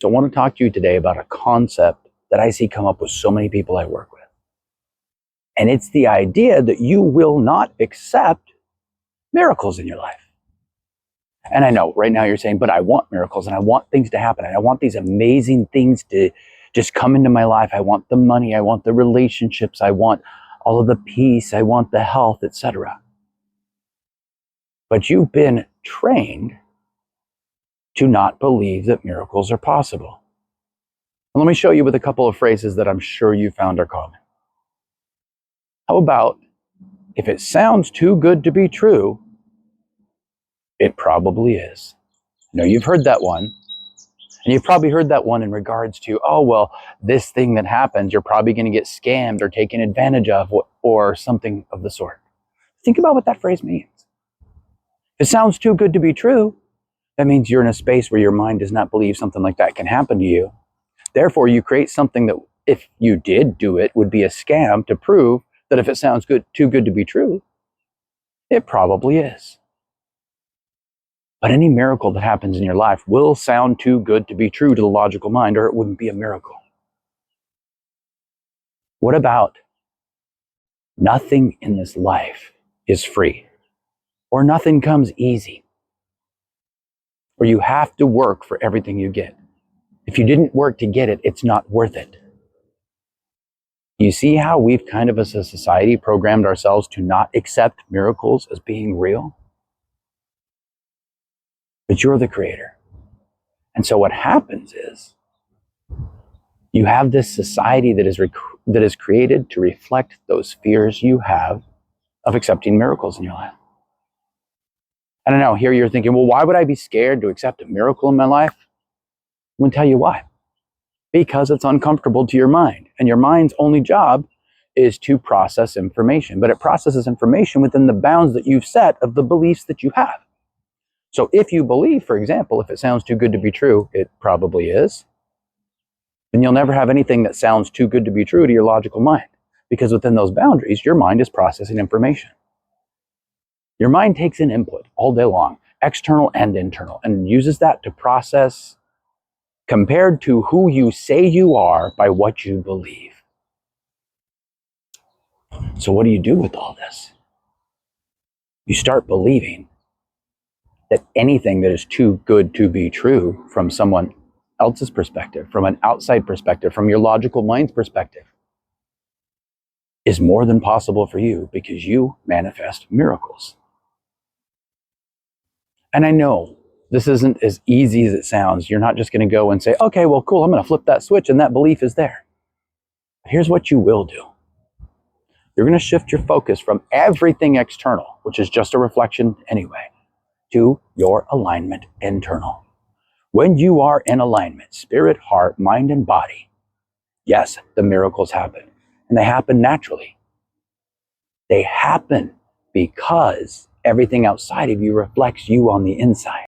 So I want to talk to you today about a concept that I see come up with so many people I work with. And it's the idea that you will not accept miracles in your life. And I know right now you're saying, but I want miracles and I want things to happen. And I want these amazing things to just come into my life. I want the money. I want the relationships. I want all of the peace. I want the health, etc. But you've been trained to not believe that miracles are possible. And let me show you with a couple of phrases that I'm sure you found are common. How about, if it sounds too good to be true, it probably is. No, you've heard that one. And you've probably heard that one in regards to, oh, well, this thing that happens, you're probably going to get scammed or taken advantage of or something of the sort. Think about what that phrase means. If it sounds too good to be true, that means you're in a space where your mind does not believe something like that can happen to you. Therefore, you create something that, if you did do it, would be a scam to prove that if it sounds too good to be true, it probably is. But any miracle that happens in your life will sound too good to be true to the logical mind, or it wouldn't be a miracle. What about nothing in this life is free, or nothing comes easy, or you have to work for everything you get? If you didn't work to get it, it's not worth it. You see how we've kind of as a society programmed ourselves to not accept miracles as being real? But you're the creator. And so what happens is you have this society that is created to reflect those fears you have of accepting miracles in your life. I don't know, here you're thinking, well, why would I be scared to accept a miracle in my life? I'm going to tell you why. Because it's uncomfortable to your mind. And your mind's only job is to process information. But it processes information within the bounds that you've set of the beliefs that you have. So if you believe, for example, if it sounds too good to be true, it probably is, then you'll never have anything that sounds too good to be true to your logical mind. Because within those boundaries, your mind is processing information. Your mind takes in input all day long, external and internal, and uses that to process compared to who you say you are by what you believe. So what do you do with all this? You start believing that anything that is too good to be true from someone else's perspective, from an outside perspective, from your logical mind's perspective, is more than possible for you because you manifest miracles. And I know this isn't as easy as it sounds. You're not just going to go and say, okay, well, cool, I'm going to flip that switch and that belief is there. But here's what you will do. You're going to shift your focus from everything external, which is just a reflection anyway, to your alignment internal. When you are in alignment, spirit, heart, mind, and body, yes, the miracles happen. And they happen naturally. They happen because everything outside of you reflects you on the inside.